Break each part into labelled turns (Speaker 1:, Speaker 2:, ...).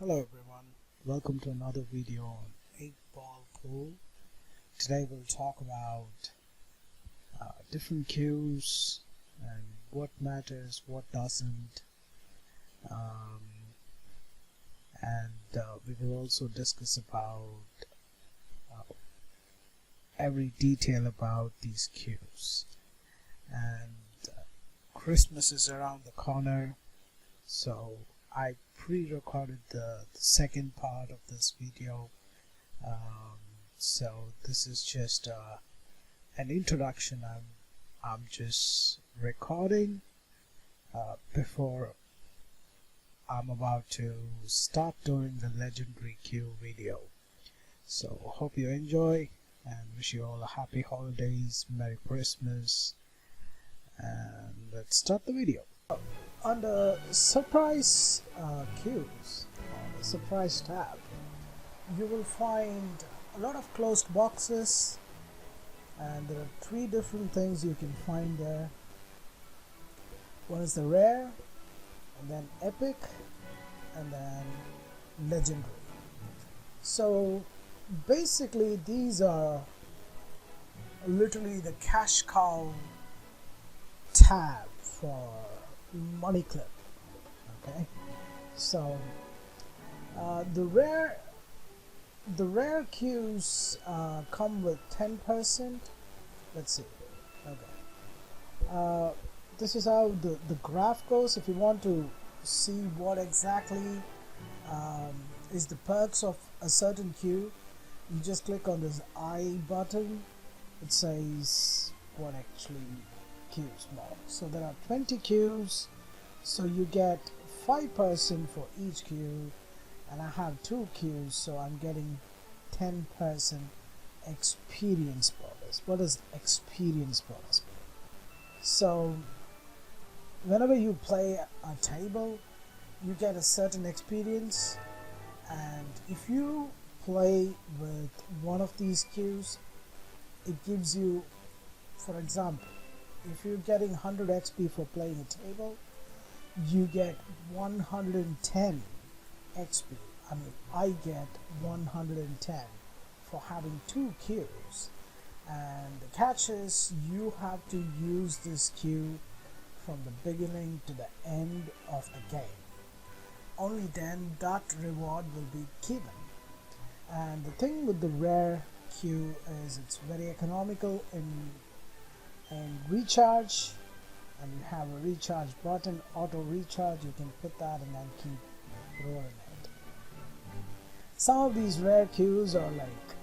Speaker 1: Hello everyone, welcome to another video on 8-ball pool. Today we'll talk about different cues and what matters, what doesn't, um, and we will also discuss about every detail about these cues. And Christmas is around the corner, so I pre-recorded the second part of this video, so this is just an introduction. I'm just recording before I'm about to start doing the legendary cue video. So hope you enjoy and wish you all a happy holidays, Merry Christmas, and let's start the video. On the surprise cues, on the surprise tab, you will find a lot of closed boxes, and there are three different things you can find there. One is the rare, and then epic, and then legendary. So basically these are literally the cash cow tab for money clip. Okay, so the rare cues come with 10%. Let's see. Okay, this is how the graph goes. If you want to see what exactly is the perks of a certain cue, you just click on this I button. It says what actually cues more. So there are 20 cues, so you get 5% for each cue, and I have 2 cues, so I'm getting 10% experience bonus. What does experience bonus mean? So whenever you play a table, you get a certain experience, and if you play with one of these cues, it gives you, for example, if you're getting 100 XP for playing a table, you get 110 XP. I mean, I get 110 for having 2 cues. And the catch is you have to use this cue from the beginning to the end of the game. Only then that reward will be given. And the thing with the rare cue is it's very economical in recharge, and you have a recharge button, auto recharge. You can put that and then keep rolling it. Some of these rare cues are like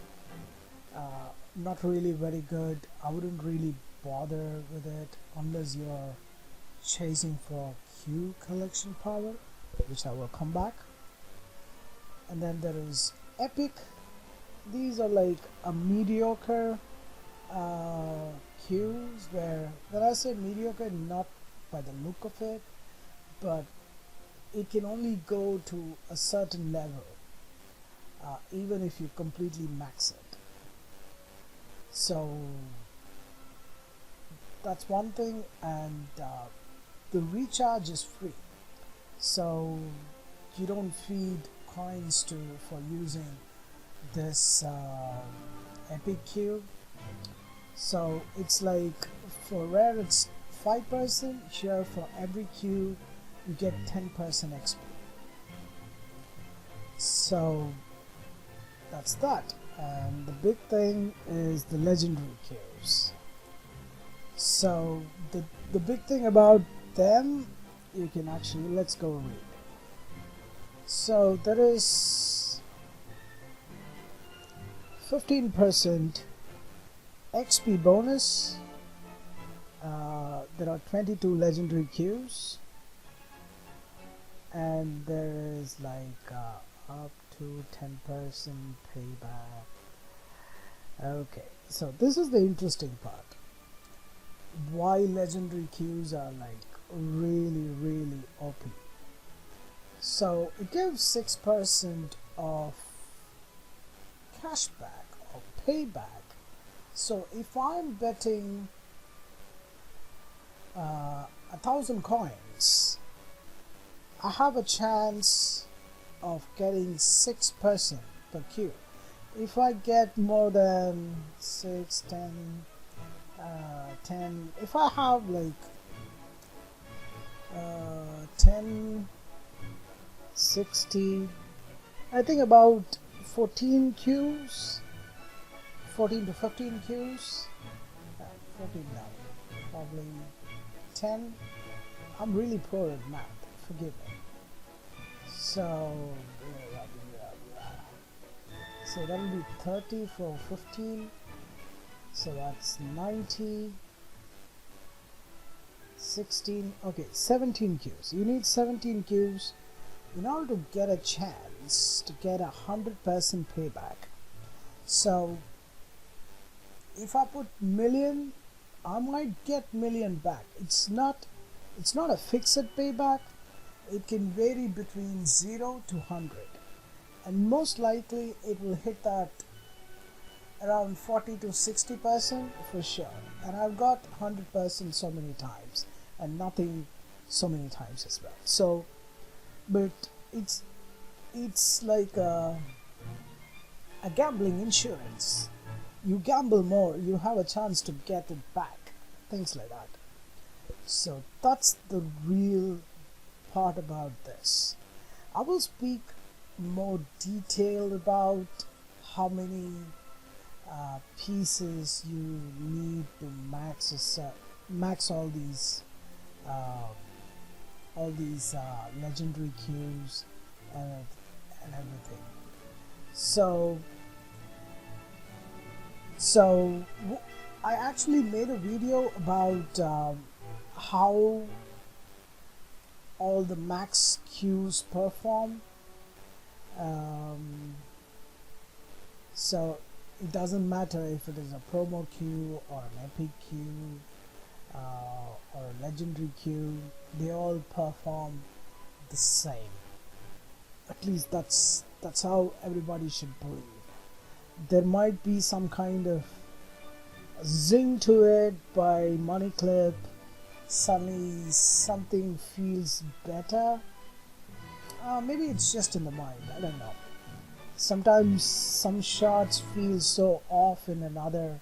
Speaker 1: not really very good. I wouldn't really bother with it unless you're chasing for cue collection power, which I will come back. And then there is epic. These are like a mediocre cues, where when I say mediocre, not by the look of it, but it can only go to a certain level, even if you completely max it. So that's one thing. And the recharge is free, so you don't feed coins for using this epic cue. So it's like for rare it's 5%, here for every cue you get 10% XP. So that's that. And the big thing is the legendary cues. So the big thing about them, you can actually, let's go read. So there is 15% XP bonus. There are 22 legendary cues, and there is like up to 10% payback. Okay, so this is the interesting part. Why legendary cues are like really OP. So it gives 6% of cashback or payback. So if I'm betting 1,000 coins, I have a chance of getting 6% per cube. If I get more than 6, 10, 10, if I have like 10, 60, I think about 14 queues, 14 to 15 queues, 14 now, probably 10. I'm really poor at math, forgive me. So that'll be 30 for 15, so that's 90, 16, okay, 17 queues. You need 17 queues in order to get a chance to get 100% payback. So if I put million, I might get million back. It's not a fixed payback. It can vary between 0 to 100, and most likely it will hit that around 40 to 60% for sure. And I've got 100% so many times and nothing so many times as well. So but it's like a gambling insurance. You gamble more, you have a chance to get it back, things like that. So that's the real part about this. I will speak more detailed about how many pieces you need to max all these legendary queues and everything. So I actually made a video about how all the max queues perform. So it doesn't matter if it is a promo queue or an epic queue or a legendary queue, they all perform the same. At least that's how everybody should believe. There might be some kind of zing to it by money clip. Suddenly something feels better. Maybe it's just in the mind, I don't know. Sometimes some shots feel so off in another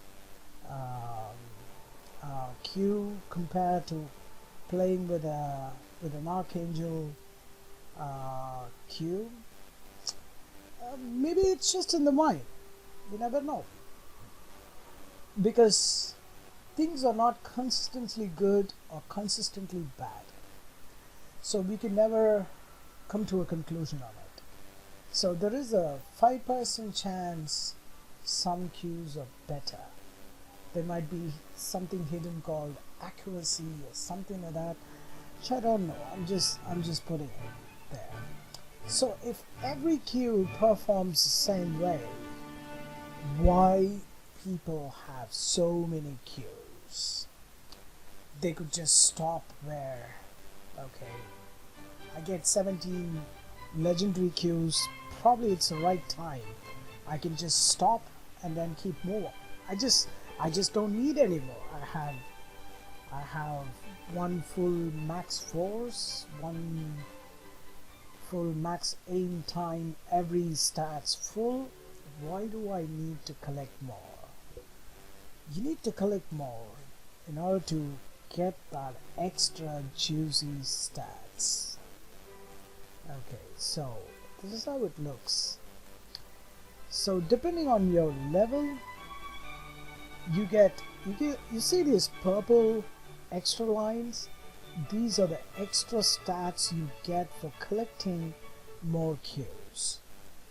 Speaker 1: queue compared to playing with an Archangel queue. Maybe it's just in the mind. You never know. Because things are not consistently good or consistently bad. So we can never come to a conclusion on it. So there is a 5% chance some queues are better. There might be something hidden called accuracy or something like that, which I don't know. I'm just putting it there. So if every queue performs the same way, why people have so many queues? They could just stop where, okay, I get 17 legendary queues, probably it's the right time. I can just stop and then keep moving. I just don't need any more. I have one full max force, one full max aim time, every stat's full. Why do I need to collect more? You need to collect more in order to get that extra juicy stats. Okay, so this is how it looks. So depending on your level, you see these purple extra lines. These are the extra stats you get for collecting more queues.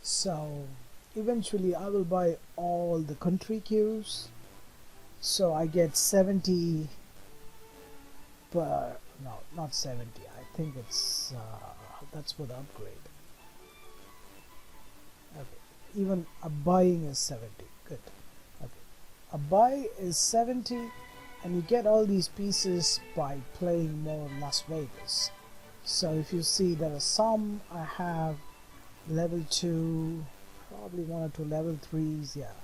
Speaker 1: So eventually I will buy all the country queues, so I get 70 per, no, not 70, I think it's that's for the upgrade. Okay, even a buying is 70. Good. Okay, a buy is 70, and you get all these pieces by playing more Las Vegas. So if you see, there are some I have level 2, probably 1 or 2 level 3s, yeah.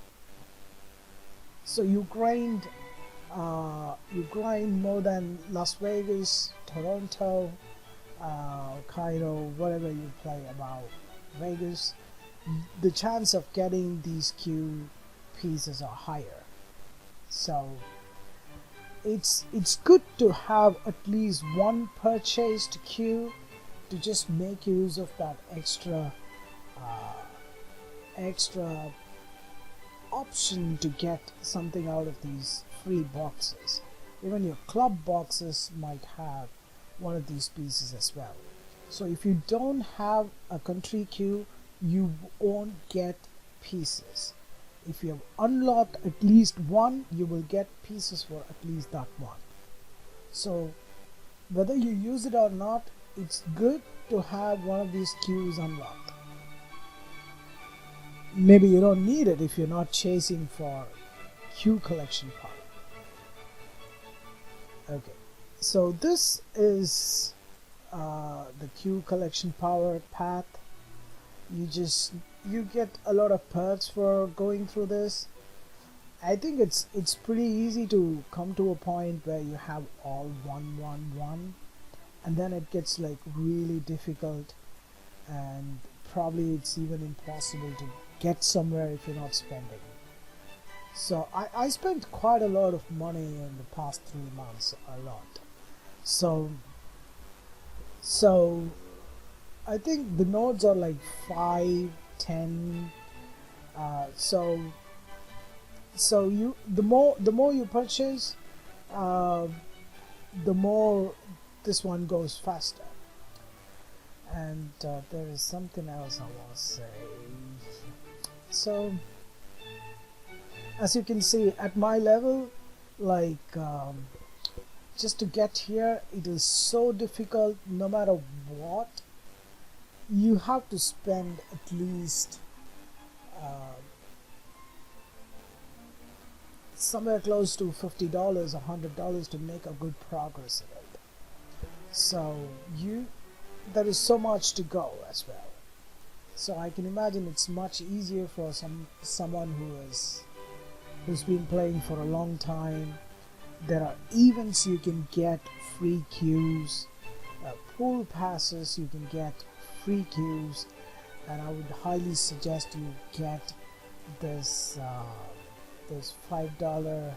Speaker 1: So you grind more than Las Vegas, Toronto, Cairo, whatever you play about. Vegas, the chance of getting these queue pieces are higher. So it's good to have at least one purchased queue to just make use of that extra option to get something out of these free boxes. Even your club boxes might have one of these pieces as well. So if you don't have a country queue, you won't get pieces. If you have unlocked at least one, you will get pieces for at least that one. So whether you use it or not, it's good to have one of these queues unlocked. Maybe you don't need it if you're not chasing for queue collection power. Okay, so this is the queue collection power path. You get a lot of perks for going through this. I think it's pretty easy to come to a point where you have all 1 and then it gets like really difficult, and probably it's even impossible to get somewhere if you're not spending. So I spent quite a lot of money in the past 3 months, a lot. So I think the nodes are like 5, 10. So you the more you purchase, the more this one goes faster. And there is something else I want to say. So as you can see at my level, like just to get here, it is so difficult. No matter what, you have to spend at least somewhere close to $50 or $100 to make a good progress in it. So there is so much to go as well. So I can imagine it's much easier for someone who's been playing for a long time. There are events you can get free queues, pool passes you can get free queues, and I would highly suggest you get this $5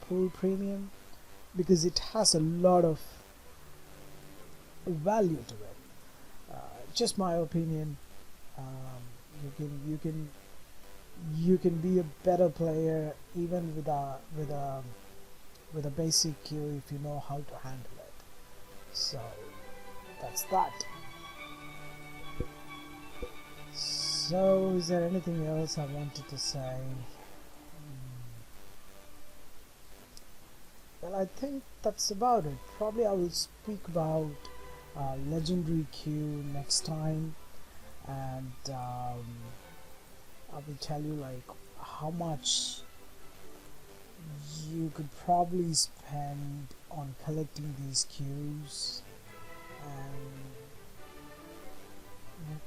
Speaker 1: pool premium, because it has a lot of value to it. Just my opinion. You can be a better player even with a basic queue if you know how to handle it. So that's that. So is there anything else I wanted to say? Well, I think that's about it. Probably I will speak about legendary queue next time, and I will tell you like how much you could probably spend on collecting these queues, and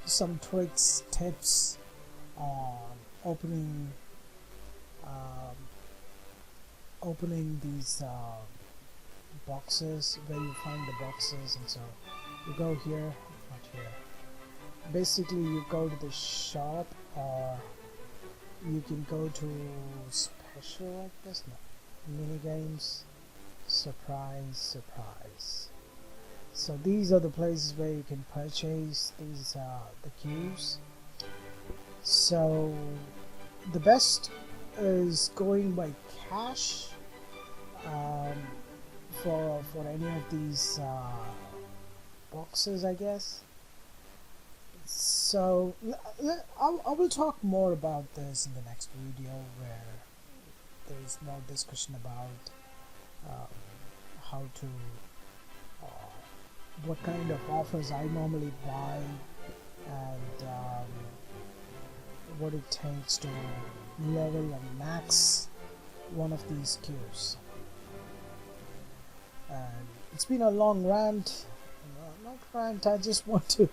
Speaker 1: some tricks, tips on opening these boxes, where you find the boxes. And so you go here, not here. Basically you go to the shop, or you can go to special, I guess, no, mini games, surprise. So these are the places where you can purchase these the queues. So the best is going by cash for any of these boxes, I guess. So I will talk more about this in the next video, where there is more discussion about how to what kind of offers I normally buy, and what it takes to level and max one of these queues. And it's been a long rant. Not rant, I just want to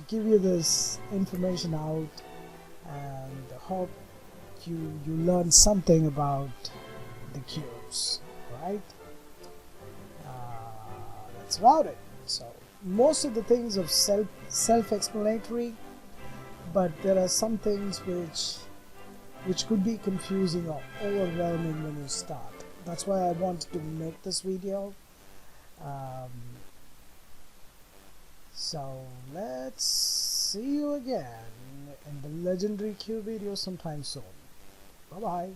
Speaker 1: give you this information out, and hope you learn something about the queues, right? That's about it. So most of the things are self-explanatory, but there are some things which could be confusing or overwhelming when you start. That's why I wanted to make this video. So let's see you again in the legendary Q video sometime soon. Bye bye.